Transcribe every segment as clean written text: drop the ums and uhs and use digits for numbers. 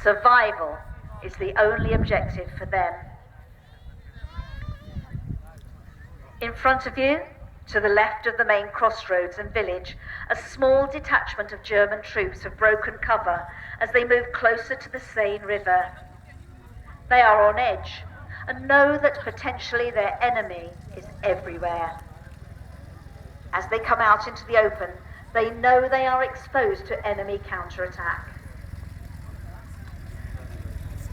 Survival is the only objective for them. In front of you, to the left of the main crossroads and village, a small detachment of German troops have broken cover as they move closer to the Seine River. They are on edge and know that potentially their enemy is everywhere. As they come out into the open, they know they are exposed to enemy counterattack.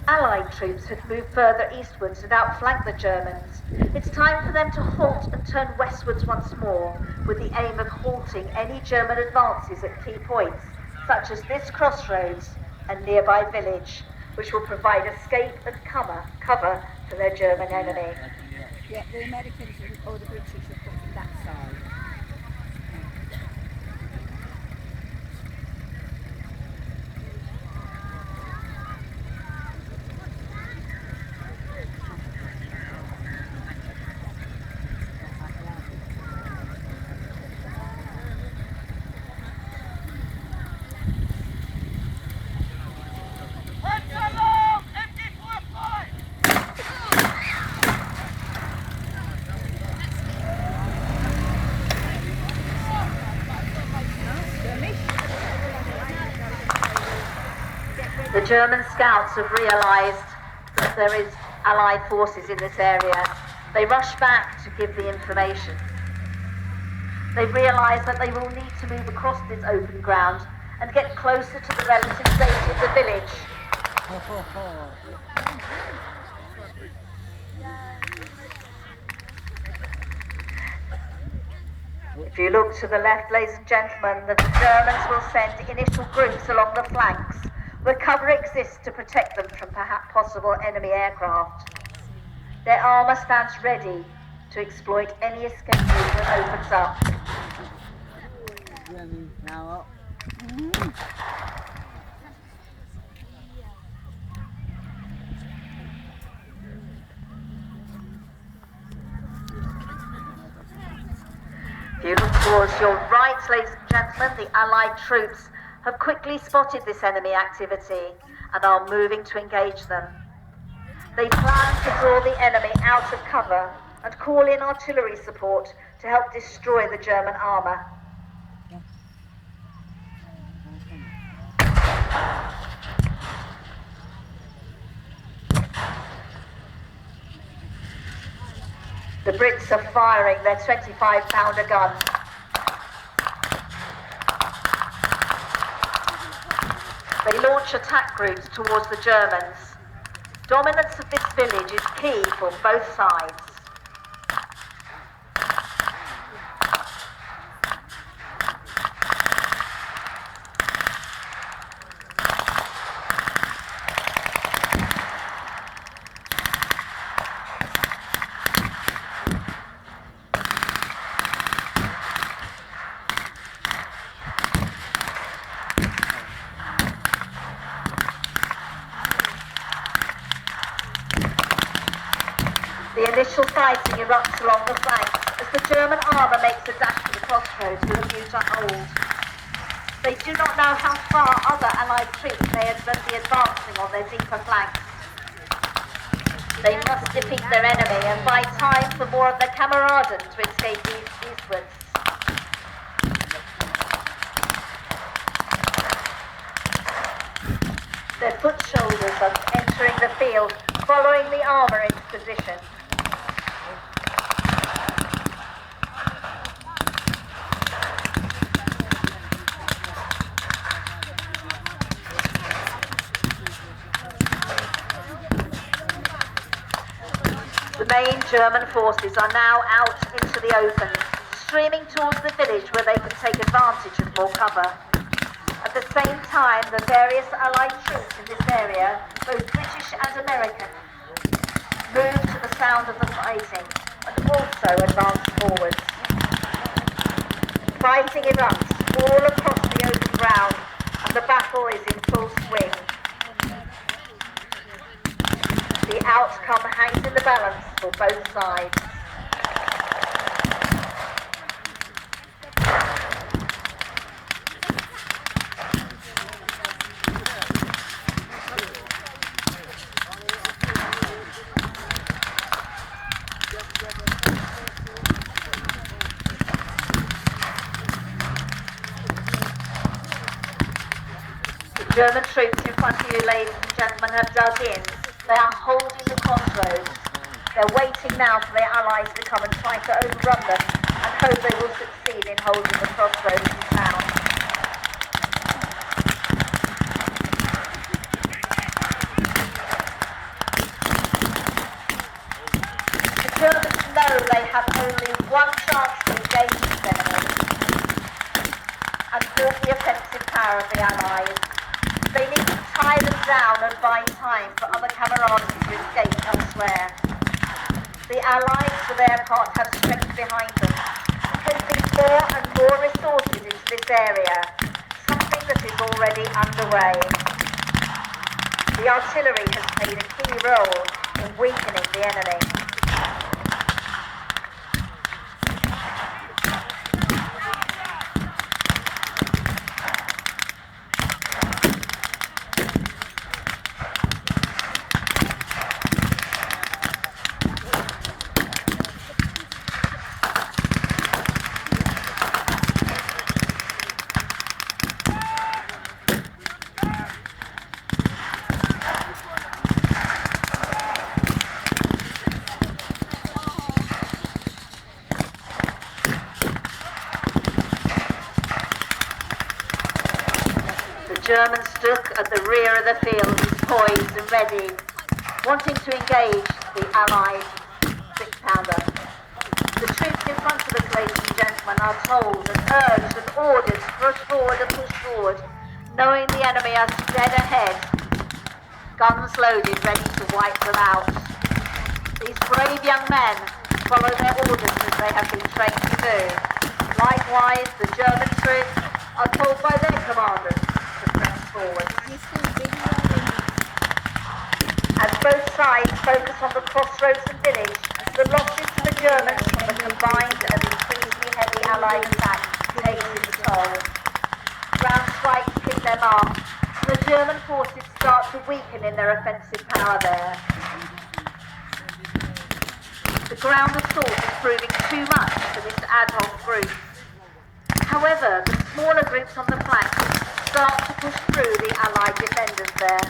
Allied troops had moved further eastwards and outflanked the Germans. It's time for them to halt and turn westwards once more, with the aim of halting any German advances at key points, such as this crossroads and nearby village, which will provide escape and cover for their German enemy. Yeah, the Americans or the British have come from that side. The German scouts have realised that there is Allied forces in this area. They rush back to give the information. They've realised that they will need to move across this open ground and get closer to the relative safety of the village. If you look to the left, ladies and gentlemen, the Germans will send initial groups along the flanks, where cover exists to protect them from perhaps possible enemy aircraft. Their armour stands ready to exploit any escape route that opens up. If you look towards your right, ladies and gentlemen, the Allied troops have quickly spotted this enemy activity and are moving to engage them. They plan to draw the enemy out of cover and call in artillery support to help destroy the German armour. The Brits are firing their 25-pounder guns. They launch attack groups towards the Germans. Dominance of this village is key for both sides. The initial fighting erupts along the flanks as the German armour makes a dash for the crossroads with a view to hold. They do not know how far other Allied troops may be advancing on their deeper flanks. They must defeat their enemy and buy time for more of their camaraden to escape eastwards. Their foot soldiers are entering the field, following the armour into position. The main German forces are now out into the open, streaming towards the village where they can take advantage of more cover. At the same time, the various Allied troops in this area, both British and American, move to the sound of the fighting and also advance forwards. Fighting erupts all across the open ground and the battle is in full swing. The outcome hangs in the balance for both sides. German troops in front of you, ladies and gentlemen, have dug in. They are holding the crossroads. They're waiting now for the Allies to come and try to overrun them and hope they will succeed in holding the crossroads in town. The Germans know they have only one chance to engage this enemy and halt the offensive power of the Allies. They need to tie them down and buy time for other camaraderie to escape elsewhere. The Allies, for their part, have strength behind them, pumping more and more resources into this area, something that is already underway. The artillery has played a key role in weakening the enemy. The German stook at the rear of the field is poised and ready, wanting to engage the Allied six-pounder. The troops in front of us, ladies and gentlemen, are told and urged and ordered to push forward and push forward, knowing the enemy are dead ahead, guns loaded, ready to wipe them out. These brave young men follow their orders as they have been trained to do. Likewise, the German troops are told by their commanders to press forward. As both sides focus on the crossroads and village, the losses to the Germans from the combined and increasingly heavy Allied attack takes its toll. Ground strikes hit their mark, and the German forces start to weaken in their offensive power there. The ground assault is proving too much for this ad hoc group. However, the smaller groups on the flanks start to push through the Allied defenders there.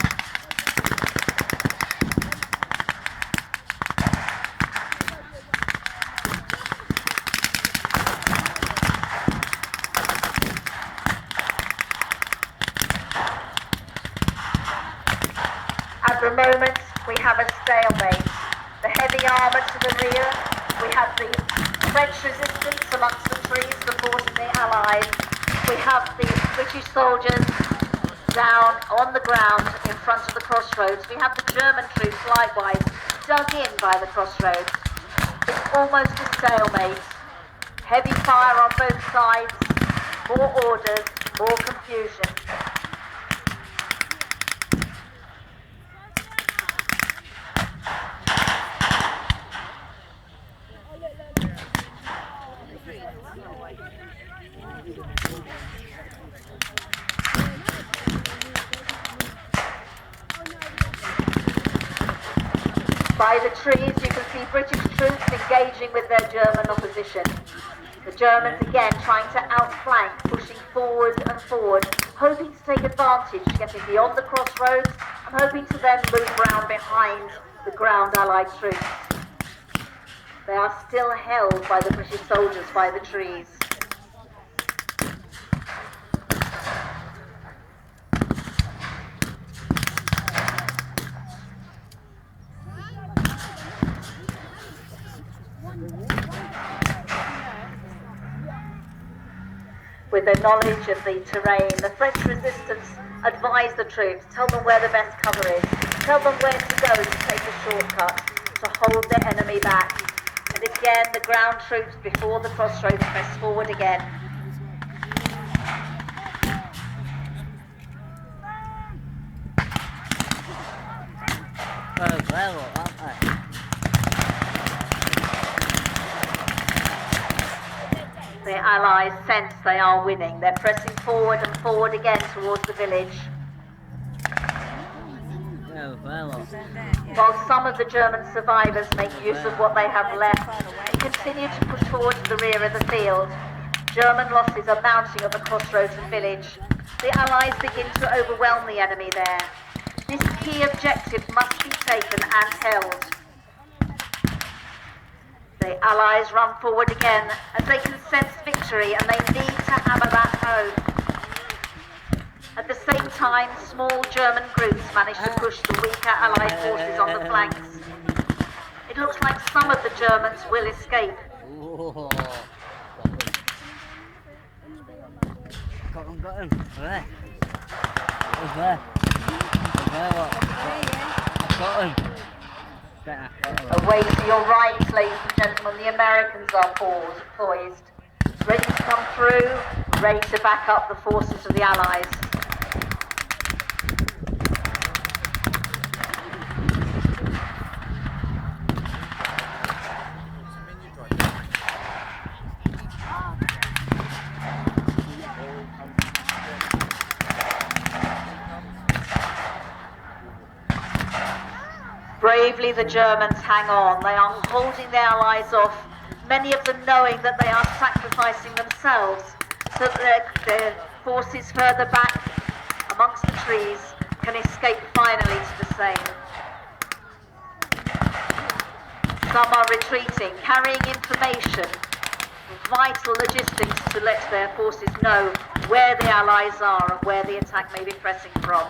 At the moment, we have a stalemate. The heavy armour to the rear, we have the French resistance amongst the trees supporting the Allies. We have the British soldiers down on the ground in front of the crossroads. We have the German troops likewise dug in by the crossroads. It's almost a stalemate. Heavy fire on both sides, more orders, more confusion. By the trees you can see British troops engaging with their German opposition. The Germans again trying to outflank, pushing forward and forward, hoping to take advantage, getting beyond the crossroads and hoping to then move round behind the ground Allied troops. They are still held by the British soldiers by the trees. With their knowledge of the terrain, the French resistance advise the troops, tell them where the best cover is, tell them where to go to take a shortcut, to hold their enemy back. And again, the ground troops before the crossroads press forward again. The Allies sense they are winning. They're pressing forward and forward again towards the village. While some of the German survivors make use of what they have left and continue to push forward to the rear of the field, German losses are mounting at the crossroads and village. the Allies begin to overwhelm the enemy there. This key objective must be taken and held. The Allies run forward again as they can sense victory and they need to hammer that home. At the same time, small German groups manage to push the weaker Allied forces on the flanks. It looks like some of the Germans will escape. Got him. There. There. Got him. Away to your right, ladies and gentlemen, the Americans are poised, ready to come through, ready to back up the forces of the Allies. Bravely the Germans hang on. They are holding the Allies off, many of them knowing that they are sacrificing themselves so that their forces further back amongst the trees can escape finally to the Seine. Some are retreating, carrying information, vital logistics to let their forces know where the Allies are and where the attack may be pressing from.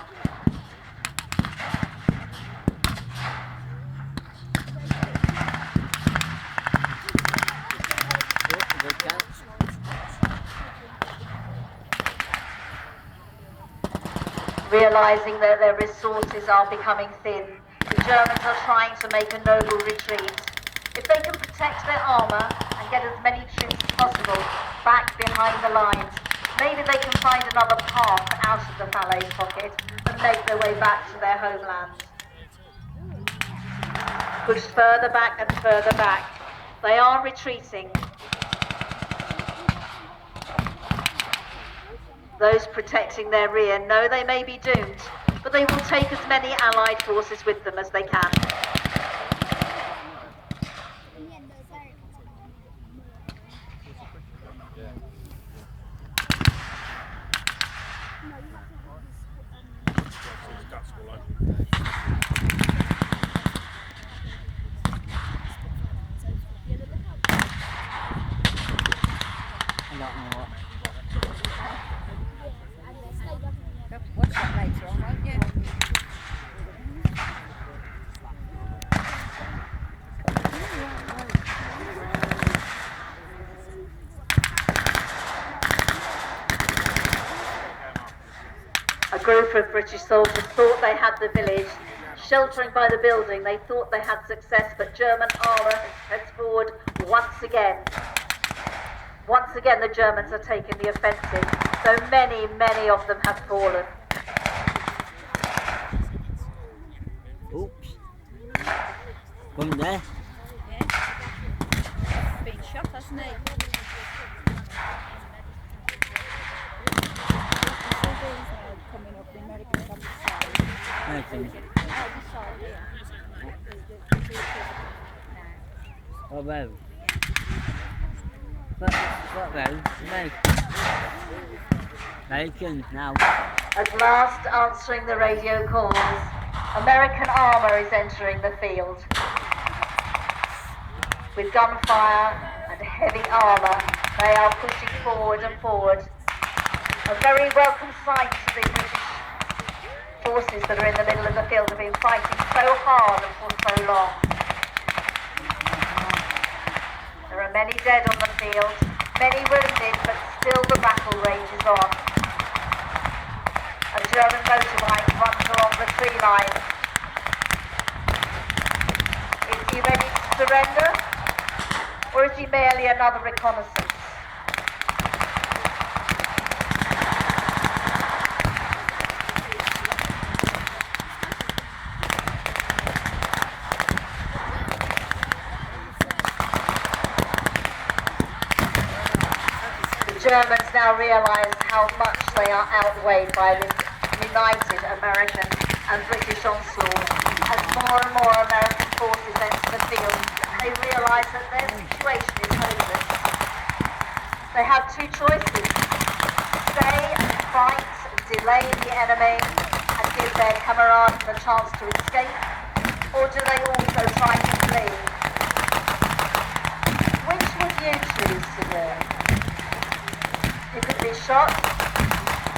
Realising that their resources are becoming thin, the Germans are trying to make a noble retreat. If they can protect their armour and get as many troops as possible back behind the lines, maybe they can find another path out of the Falaise pocket and make their way back to their homeland. Pushed further back and further back, they are retreating. Those protecting their rear know they may be doomed, but they will take as many Allied forces with them as they can. Watch that later on, won't you? A group of British soldiers thought they had the village. Sheltering by the building, they thought they had success, but German armour heads forward once again. Once again, the Germans are taking the offensive, though many of them have fallen. Oops. Come there. Yeah. Been shot, hasn't he? Coming up, the Americans on the side. Nothing. Oh, the side, yeah. Oh, well. What road? No. Americans now. At last, answering the radio calls, American armour is entering the field. With gunfire and heavy armour, they are pushing forward and forward. A very welcome sight to the British forces that are in the middle of the field have been fighting so hard and for so long. There are many dead on the field, many wounded, but still the battle rages on. A German motorbike runs along the tree line. Is he ready to surrender? Or is he merely another reconnaissance? The Germans now realise how much they are outweighed by this united American and British onslaught. As more and more American forces enter the field, they realise that their situation is hopeless. They have two choices: stay and fight and delay the enemy and give their camarades the chance to escape, or do they also try to flee? Which would you choose to do? You could be shot,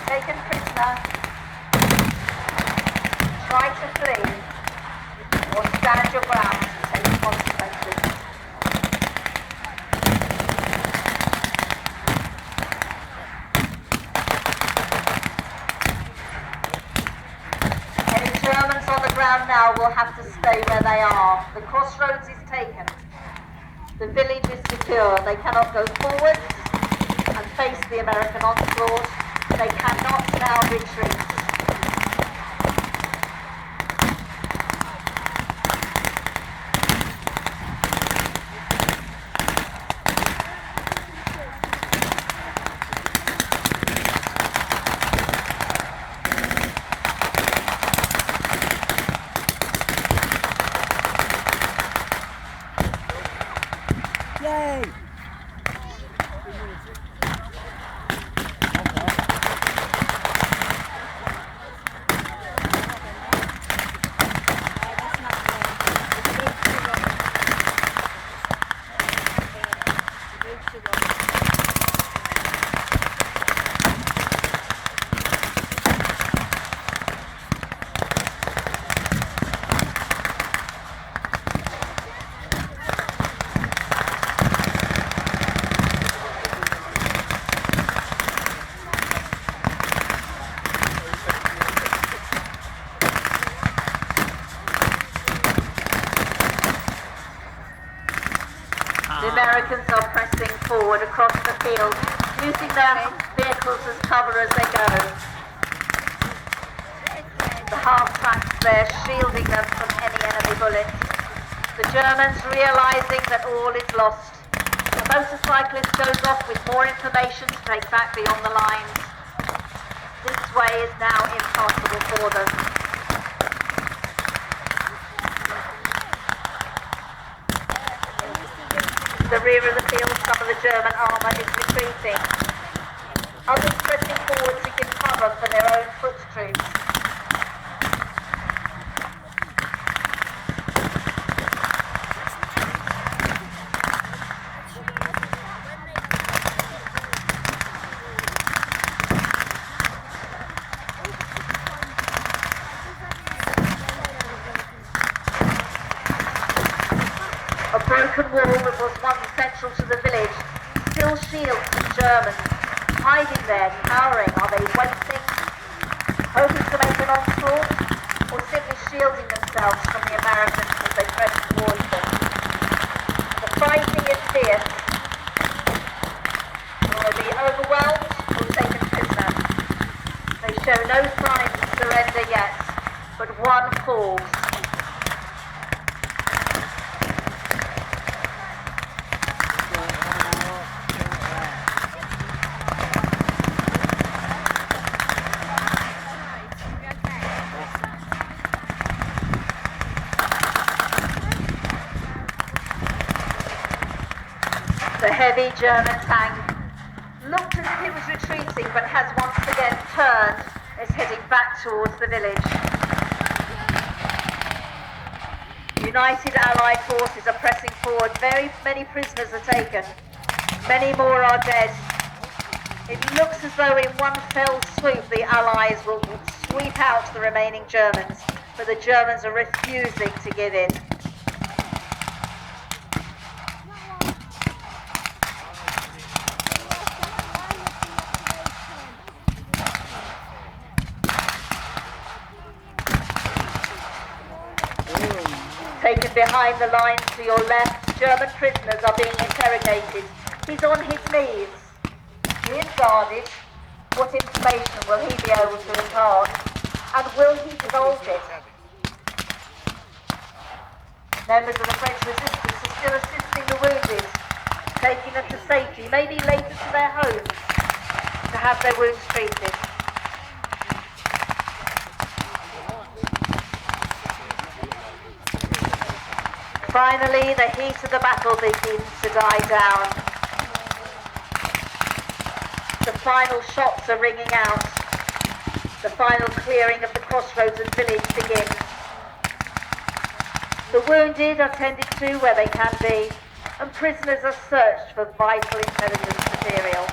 taken prisoner, try to flee, or stand your ground and take the consequences. Any Germans on the ground now will have to stay where they are. The crossroads is taken. The village is secure. They cannot go forward and face the American onslaught. They cannot now retreat. Yay! The Americans are pressing forward across the field, using their vehicles as cover as they go. The half-tracks there shielding them from any enemy bullets. The Germans realising that all is lost. The motorcyclist goes off with more information to take back beyond the lines. This way is now impassable for them. The rear of the field, some of the German armour is retreating. Others pressing forward to give cover for their own foot troops. A broken wall that was once central to the village still shields the Germans, hiding there, cowering. Are they waiting, hoping to make an onslaught, or simply shielding themselves from the Americans as they press towards them? The fighting is fierce. Will they be overwhelmed or taken prisoner? They show no signs of surrender yet, but one falls. The heavy German tank looked as if it was retreating, but has once again turned, is heading back towards the village. United Allied forces are pressing forward. Very many prisoners are taken. Many more are dead. It looks as though in one fell swoop the Allies will sweep out the remaining Germans, but the Germans are refusing to give in. Taken behind the lines to your left, German prisoners are being interrogated. He's on his knees. He is guarded. What information will he be able to impart? And will he divulge it? Members of the French resistance are still assisting the wounded, taking them to safety, maybe later to their homes, to have their wounds treated. Finally, the heat of the battle begins to die down. The final shots are ringing out. final clearing of the crossroads and village begins. The wounded are tended to where they can be, and prisoners are searched for vital intelligence material.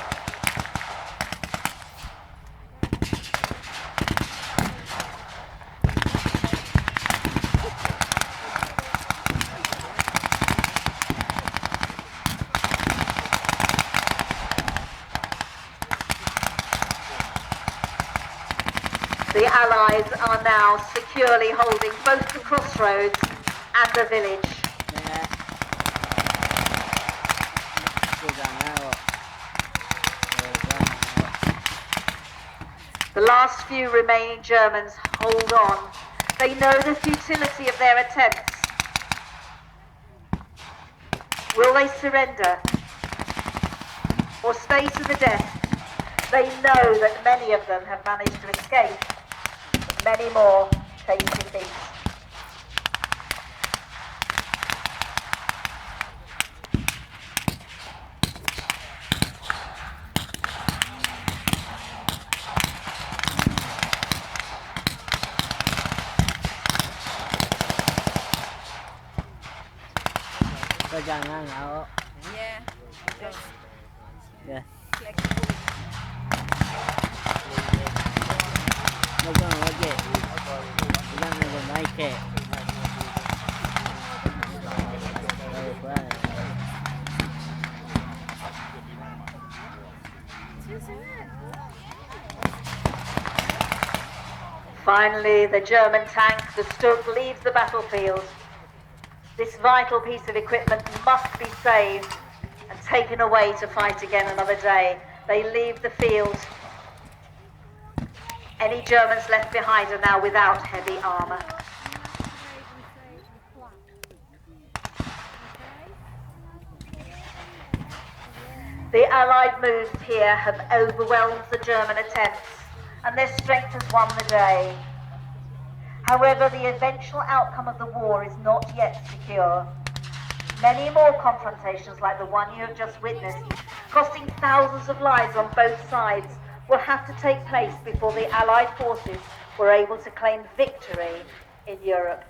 The Allies are now securely holding both the crossroads and the village. The last few remaining Germans hold on. They know the futility of their attempts. Will they surrender or stay to the death? They know that many of them have managed to escape. Many more take defeat. Jangan out. Yeah. Just Yeah. click. Nó có nói gì? Nó nói kệ. Finally, the German tank, the Stug, leaves the battlefield. This vital piece of equipment must be saved and taken away to fight again another day. They leave the field. Any Germans left behind are now without heavy armour. The Allied moves here have overwhelmed the German attempts, and their strength has won the day. However, the eventual outcome of the war is not yet secure. Many more confrontations like the one you have just witnessed, costing thousands of lives on both sides, will have to take place before the Allied forces were able to claim victory in Europe.